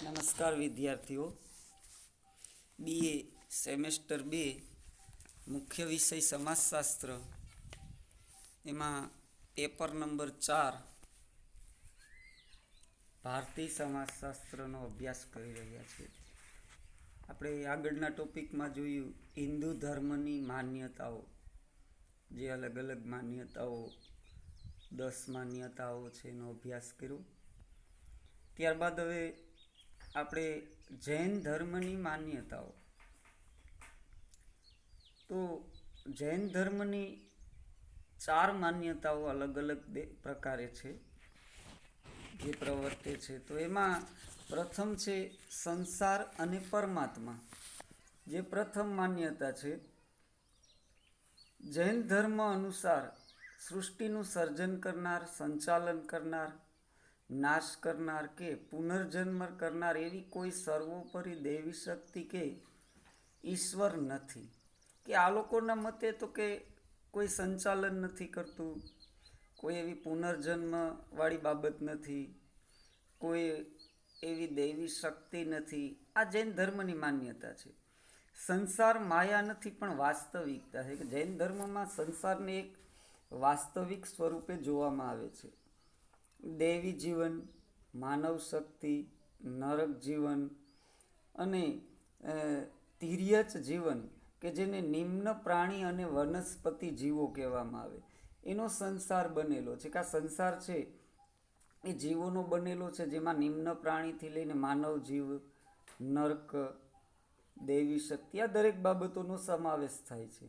નમસ્કાર વિદ્યાર્થીઓ. BA semester 2 મુખ્ય વિષય સમાજશાસ્ત્ર, એમાં પેપર નંબર 4 ભારતીય સમાજશાસ્ત્રનો અભ્યાસ કરી રહ્યા છીએ. આપણે આગળના ટોપિકમાં જોયું હિન્દુ ધર્મની માન્યતાઓ, જે અલગ અલગ માન્યતાઓ 10 માન્યતાઓ છે એનો અભ્યાસ કર્યો. ત્યારબાદ હવે આપણે જૈન ધર્મની માન્યતાઓ. તો જૈન ધર્મની 4 માન્યતાઓ અલગ અલગ પ્રકારે છે જે પ્રવર્તે છે. તો એમાં પ્રથમ છે સંસાર અને પરમાત્મા. જે પ્રથમ માન્યતા છે, જૈન ધર્મ અનુસાર સૃષ્ટિનું સર્જન કરનાર, સંચાલન કરનાર, નાશ કરનાર કે પુનર્જન્મ કરનાર એવી કોઈ સર્વોપરી દેવી શક્તિ કે ઈશ્વર નથી. કે આ લોકોના મતે તો કે કોઈ સંચાલન નથી કરતું, કોઈ એવી પુનર્જન્મ વાળી બાબત નથી, કોઈ એવી દેવી શક્તિ નથી. આ જૈન ધર્મની માન્યતા છે. સંસાર માયા નથી પણ વાસ્તવિકતા છે. કે જૈન ધર્મમાં સંસારને એક વાસ્તવિક સ્વરૂપે જોવામાં આવે છે. દેવી જીવન, માનવ શક્તિ, નરક જીવન અને તિર્યચ જીવન કે જેને નિમ્ન પ્રાણી અને વનસ્પતિ જીવો કહેવામાં આવે, એનો સંસાર બનેલો છે. કે આ સંસાર છે એ જીવોનો બનેલો છે, જેમાં નિમ્ન પ્રાણીથી લઈને માનવ જીવ, નર્ક, દેવી શક્તિ, આ દરેક બાબતોનો સમાવેશ થાય છે.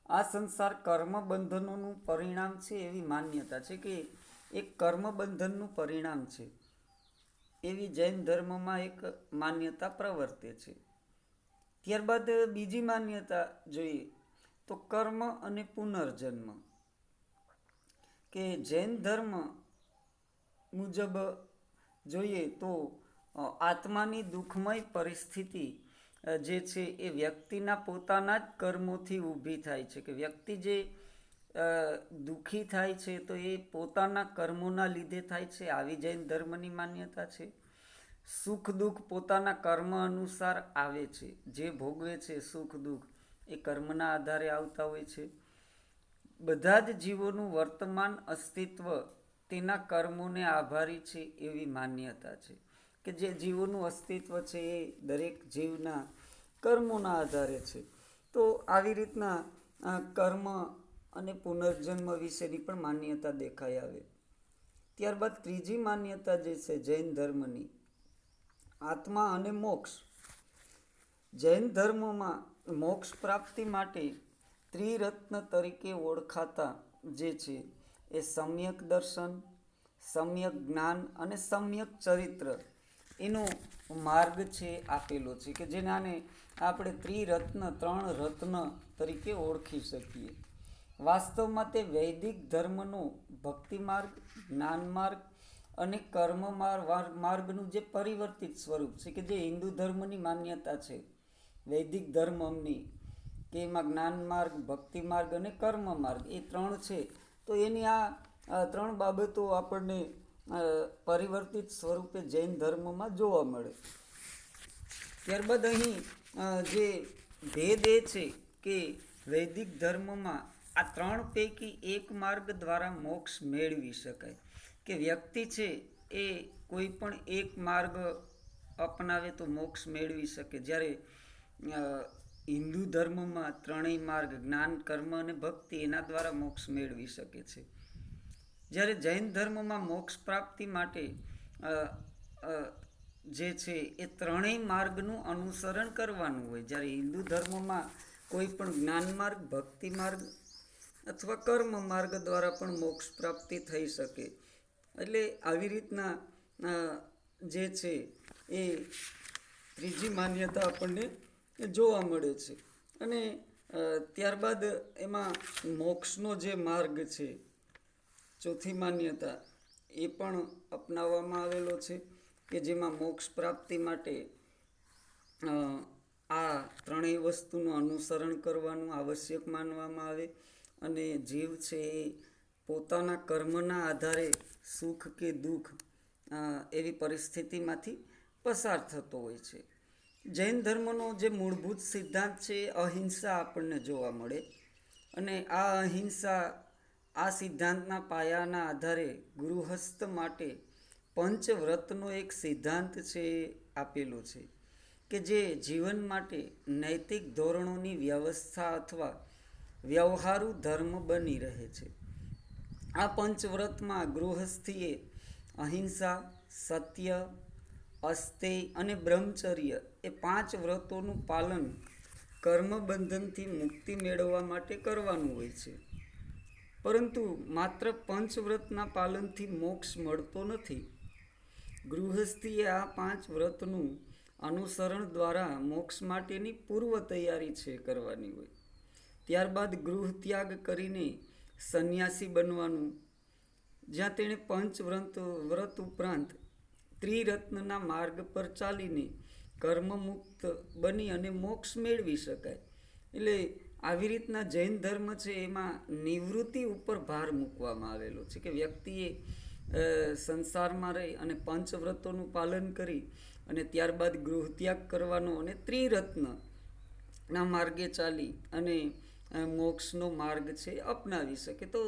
આ સંસાર કર્મ બંધનોનું પરિણામ છે એવી માન્યતા છે. કે એક કર્મ બંધનનું પરિણામ છે એવી જૈન ધર્મમાં એક માન્યતા પ્રવર્તે છે. ત્યારબાદ બીજી માન્યતા જોઈએ તો કર્મ અને પુનર્જન્મ. કે જૈન ધર્મ મુજબ જોઈએ તો આત્માની દુઃખમય પરિસ્થિતિ જે છે એ વ્યક્તિના પોતાના જ કર્મોથી ઊભી થાય છે. કે વ્યક્તિ જે દુઃખી થાય છે તો એ પોતાના કર્મોના લીધે થાય છે, આવી જૈન ધર્મની માન્યતા છે. સુખ દુઃખ પોતાના કર્મ અનુસાર આવે છે. જે ભોગવે છે સુખ દુઃખ એ કર્મના આધારે આવતા હોય છે. બધા જ જીવોનું વર્તમાન અસ્તિત્વ તેના કર્મોને આભારી છે એવી માન્યતા છે. કે જે જીવોનું અસ્તિત્વ છે એ દરેક જીવના કર્મોના આધારે છે. તો આવી રીતના કર્મ અને પુનર્જન્મ વિશેની પણ માન્યતા દેખાઈ આવે. ત્યારબાદ ત્રીજી માન્યતા જે છે જૈન ધર્મની, આત્મા અને મોક્ષ. જૈન ધર્મમાં મોક્ષ પ્રાપ્તિ માટે ત્રિરત્ન તરીકે ઓળખાતા જે છે એ સમ્યક દર્શન, સમ્યક જ્ઞાન અને સમ્યક ચરિત્ર એનો માર્ગ છે આપેલો છે. કે જેનાને આપણે ત્રિરત્ન, 3 રત્ન તરીકે ઓળખી શકીએ. વાસ્તવમાં તે વૈદિક ધર્મનો ભક્તિ માર્ગ, જ્ઞાન માર્ગ અને કર્મ માર્ગનું જે પરિવર્તિત સ્વરૂપ છે. કે જે હિન્દુ ધર્મની માન્યતા છે વૈદિક ધર્મની, કે એમાં જ્ઞાન માર્ગ, ભક્તિ માર્ગ અને કર્મ માર્ગ એ 3 છે. તો એની આ 3 બાબતો આપણને પરિવર્તિત સ્વરૂપે જૈન ધર્મમાં જોવા મળે. ત્યારબાદ અહીં જે ભેદ એ છે કે વૈદિક ધર્મમાં આ 3 પૈકી એક માર્ગ દ્વારા મોક્ષ મેળવી શકાય. કે વ્યક્તિ છે એ કોઈ પણ એક માર્ગ અપનાવે તો મોક્ષ મેળવી શકે. જ્યારે હિન્દુ ધર્મમાં 3 માર્ગ, જ્ઞાન, કર્મ અને ભક્તિ, એના દ્વારા મોક્ષ મેળવી શકે છે. જ્યારે જૈન ધર્મમાં મોક્ષ પ્રાપ્તિ માટે જે છે એ 3 માર્ગનું અનુસરણ કરવાનું હોય. જ્યારે હિન્દુ ધર્મમાં કોઈ પણ જ્ઞાન માર્ગ, ભક્તિ માર્ગ અથવા કર્મ માર્ગ દ્વારા પણ મોક્ષ પ્રાપ્તિ થઈ શકે. એટલે આવી રીતના જે છે એ ત્રીજી માન્યતા આપણને જોવા મળે છે. અને ત્યારબાદ એમાં મોક્ષનો જે માર્ગ છે, ચોથી માન્યતા, એ પણ અપનાવવામાં આવેલો છે. કે જેમાં મોક્ષ પ્રાપ્તિ માટે આ 3 વસ્તુનું અનુસરણ કરવાનું આવશ્યક માનવામાં આવે. અને જીવ છે એ પોતાના કર્મના આધારે સુખ કે દુઃખ એવી પરિસ્થિતિમાંથી પસાર થતો હોય છે. જૈન ધર્મનો જે મૂળભૂત સિદ્ધાંત છે એ અહિંસા આપણને જોવા મળે, અને આ અહિંસા, આ સિદ્ધાંતના પાયાના આધારે ગૃહસ્થ માટે પંચવ્રતનો એક સિદ્ધાંત છે એ આપેલો છે કે જે જીવન માટે નૈતિક ધોરણોની વ્યવસ્થા અથવા વ્યવહારુ ધર્મ બની રહે છે. આ પંચવ્રતમાં ગૃહસ્થીએ અહિંસા, સત્ય, અસ્તેય અને બ્રહ્મચર્ય એ 5 વ્રતોનું પાલન કર્મબંધનથી મુક્તિ મેળવવા માટે કરવાનું હોય છે. પરંતુ માત્ર પંચવ્રતના પાલનથી મોક્ષ મળતો નથી. ગૃહસ્થીએ આ 5 વ્રતનું અનુસરણ દ્વારા મોક્ષ માટેની પૂર્વ તૈયારી છે કરવાની હોય. ત્યારબાદ ગૃહ ત્યાગ કરીને સંન્યાસી બનવાનું, જ્યાં તેણે વ્રત ઉપરાંત ત્રિરત્નના માર્ગ પર ચાલીને કર્મમુક્ત બની અને મોક્ષ મેળવી શકાય. એટલે આવી રીતના જૈન ધર્મ છે એમાં નિવૃત્તિ ઉપર ભાર મૂકવામાં આવેલો છે કે વ્યક્તિએ સંસારમાં રહી અને પંચવ્રતોનું પાલન કરી અને ત્યારબાદ ગૃહત્યાગ કરવાનો અને ત્રિરત્નના માર્ગે ચાલી અને મોક્ષનો માર્ગ છે અપનાવી શકે. તો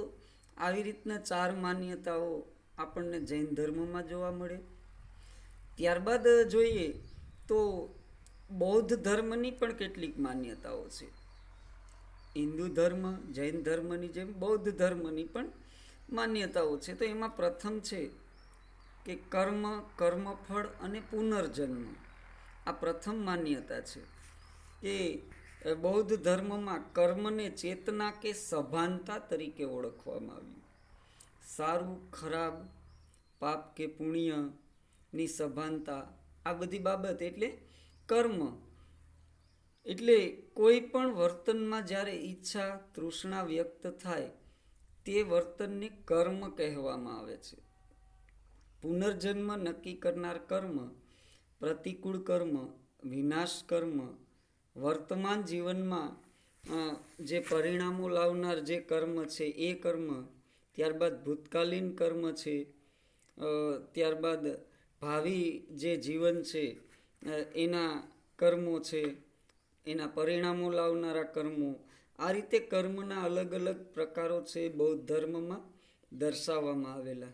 આવી રીતના 4 માન્યતાઓ આપણને જૈન ધર્મમાં જોવા મળે. ત્યારબાદ જોઈએ તો બૌદ્ધ ધર્મની પણ કેટલીક માન્યતાઓ છે. હિન્દુ ધર્મ, જૈન ધર્મની જેમ બૌદ્ધ ધર્મની પણ માન્યતાઓ છે. તો એમાં પ્રથમ છે કે કર્મ, કર્મફળ અને પુનર્જન્મ. આ પ્રથમ માન્યતા છે કે બૌદ્ધ ધર્મમાં કર્મને ચેતના કે સભાનતા તરીકે ઓળખવામાં આવ્યું. સારું, ખરાબ, પાપ કે પુણ્યની સભાનતા, આ બધી બાબત એટલે કર્મ. એટલે કોઈ પણ વર્તનમાં જ્યારે ઈચ્છા, તૃષ્ણા વ્યક્ત થાય તે વર્તનને કર્મ કહેવામાં આવે છે. પુનર્જન્મ નક્કી કરનાર કર્મ, પ્રતિકૂળ કર્મ, વિનાશ કર્મ, વર્તમાન જીવનમાં જે પરિણામો લાવનાર જે કર્મ છે એ કર્મ, ત્યારબાદ ભૂતકાલીન કર્મ છે, ત્યારબાદ ભાવિ જે જીવન છે એના કર્મો છે, એના પરિણામો લાવનારા કર્મો. આ રીતે કર્મના અલગ અલગ પ્રકારો છે બૌદ્ધ ધર્મમાં દર્શાવવામાં આવેલા.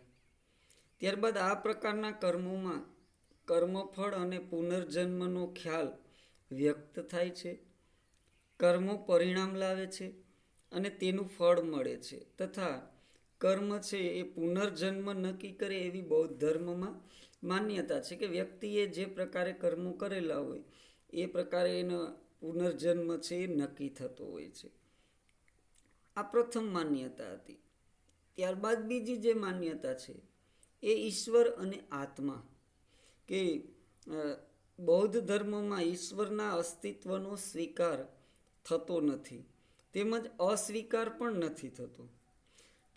ત્યારબાદ આ પ્રકારના કર્મોમાં કર્મફળ અને પુનર્જન્મનો ખ્યાલ વ્યક્ત થાય છે. કર્મો પરિણામ લાવે છે અને તેનું ફળ મળે છે, તથા કર્મ છે એ પુનર્જન્મ નક્કી કરે એવી બૌદ્ધ ધર્મમાં માન્યતા છે કે વ્યક્તિએ જે પ્રકારે કર્મો કરેલા હોય એ પ્રકારે એનો પુનર્જન્મ છે એ નક્કી થતો હોય છે. આ પ્રથમ માન્યતા હતી. ત્યારબાદ બીજી જે માન્યતા છે એ ઈશ્વર અને આત્મા, કે બૌદ્ધ ધર્મમાં ઈશ્વરના અસ્તિત્વનો સ્વીકાર થતો નથી, તેમજ અસ્વીકાર પણ નથી થતો.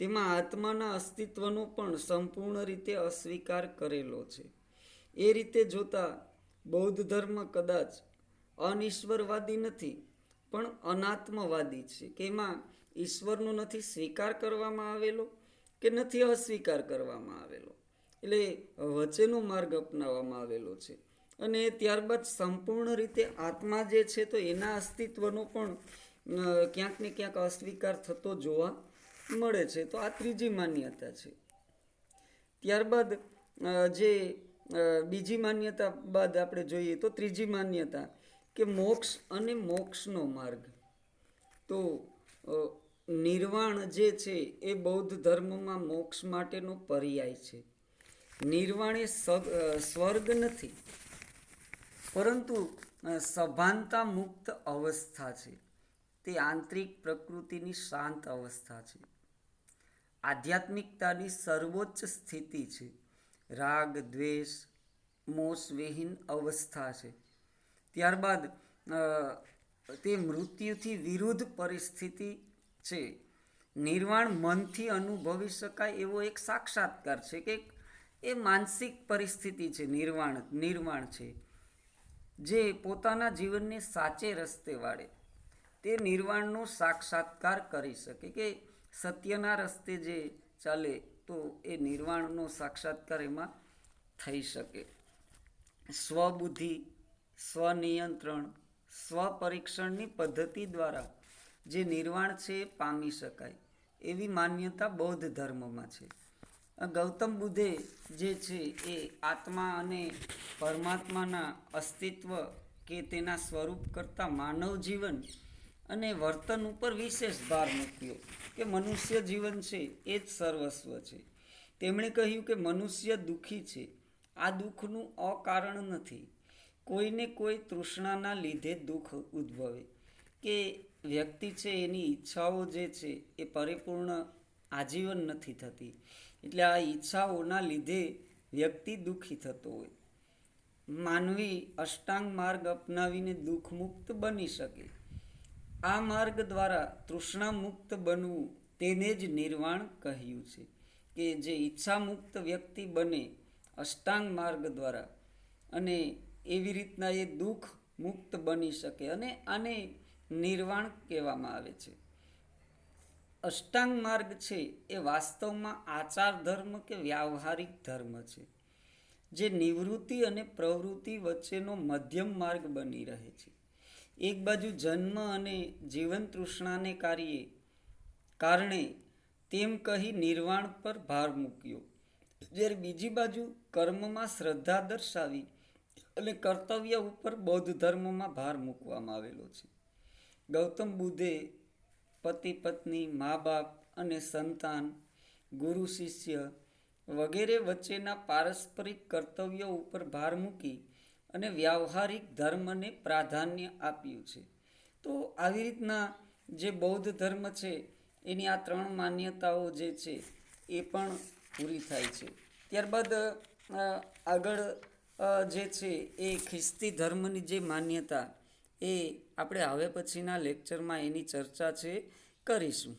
તેમાં આત્માના અસ્તિત્વનો પણ સંપૂર્ણ રીતે અસ્વીકાર કરેલો છે. એ રીતે જોતા બૌદ્ધ ધર્મ કદાચ અનિશ્વરવાદી નથી પણ અનાત્મવાદી છે, કે એમાં ઈશ્વરનો નથી સ્વીકાર કરવામાં આવેલો કે નથી અસ્વીકાર કરવામાં આવેલો, એટલે વચ્ચેનો માર્ગ અપનાવવામાં આવેલો છે. અને ત્યારબાદ સંપૂર્ણ રીતે આત્મા જે છે તો એના અસ્તિત્વનો પણ ક્યાંક ને ક્યાંક અસ્વીકાર થતો જોવા મળે છે. તો આ ત્રીજી માન્યતા છે. ત્યારબાદ જે બીજી માન્યતા બાદ આપણે જોઈએ તો ત્રીજી માન્યતા કે મોક્ષ અને મોક્ષનો માર્ગ. તો નિર્વાણ જે છે એ બૌદ્ધ ધર્મમાં મોક્ષ માટેનો પર્યાય છે. નિર્વાણ એ સ્વર્ગ નથી, પરંતુ સભાનતા મુક્ત અવસ્થા છે. તે આંતરિક પ્રકૃતિની શાંત અવસ્થા છે. આધ્યાત્મિકતાની સર્વોચ્ચ સ્થિતિ છે. રાગ, દ્વેષ, મોસવિહીન અવસ્થા છે. ત્યારબાદ તે મૃત્યુથી વિરુદ્ધ પરિસ્થિતિ છે. નિર્વાણ મનથી અનુભવી શકાય એવો એક સાક્ષાત્કાર છે કે એ માનસિક પરિસ્થિતિ છે. નિર્વાણ છે જે પોતાના જીવનને સાચે રસ્તે વાળે તે નિર્વાણનો સાક્ષાત્કાર કરી શકે, કે સત્યના રસ્તે જે ચાલે તો એ નિર્વાણનો સાક્ષાત્કાર એમાં થઈ શકે. સ્વબુદ્ધિ, સ્વનિયંત્રણ, સ્વપરીક્ષણની પદ્ધતિ દ્વારા જે નિર્વાણ છે એ પામી શકાય એવી માન્યતા બૌદ્ધ ધર્મમાં છે. ગૌતમ બુદ્ધે જે છે એ આત્મા અને પરમાત્માના અસ્તિત્વ કે તેના સ્વરૂપ કરતાં માનવ જીવન અને વર્તન ઉપર વિશેષ ભાર મૂક્યો કે મનુષ્ય જીવન છે એ જ સર્વસ્વ છે. તેમણે કહ્યું કે મનુષ્ય દુઃખી છે. આ દુઃખનું અકારણ નથી. કોઈને કોઈ તૃષ્ણાના લીધે દુઃખ ઉદ્ભવે કે વ્યક્તિ છે એની ઈચ્છાઓ જે છે એ પરિપૂર્ણ આજીવન નથી થતી. એટલે આ ઈચ્છાઓના લીધે વ્યક્તિ દુઃખી થતો હોય. માનવી અષ્ટાંગ માર્ગ અપનાવીને દુઃખ મુક્ત બની શકે. આ માર્ગ દ્વારા તૃષ્ણા મુક્ત બનવું તેને જ નિર્વાણ કહ્યું છે. કે જે ઈચ્છા મુક્ત વ્યક્તિ બને અષ્ટાંગ માર્ગ દ્વારા અને એવી રીતના એ દુઃખ મુક્ત બની શકે અને આને નિર્વાણ કહેવામાં આવે છે. અષ્ટાંગ માર્ગ છે એ વાસ્તવમાં આચાર ધર્મ કે વ્યાવહારિક ધર્મ છે, જે નિવૃત્તિ અને પ્રવૃત્તિ વચ્ચેનો મધ્યમ માર્ગ બની રહે છે. એક બાજુ જન્મ અને જીવન તૃષ્ણાને કારણે તેમ કહી નિર્વાણ પર ભાર મૂક્યો, જ્યારે બીજી બાજુ કર્મમાં શ્રદ્ધા દર્શાવી અને કર્તવ્ય ઉપર બૌદ્ધ ધર્મમાં ભાર મૂકવામાં આવેલો છે. ગૌતમ બુદ્ધે પતિ પત્ની, મા બાપ અને સંતાન, ગુરુ શિષ્ય વગેરે વચ્ચેના પારસ્પરિક કર્તવ્યો ઉપર ભાર મૂકી અને વ્યાવહારિક ધર્મને પ્રાધાન્ય આપ્યું છે. તો આવી રીતના જે બૌદ્ધ ધર્મ છે એની આ 3 માન્યતાઓ જે છે એ પણ પૂરી થાય છે. ત્યારબાદ આગળ જે છે એ ખ્રિસ્તી ધર્મની જે માન્યતા એ આપણે હવે પછીના લેક્ચરમાં એની ચર્ચા છે કરીશું.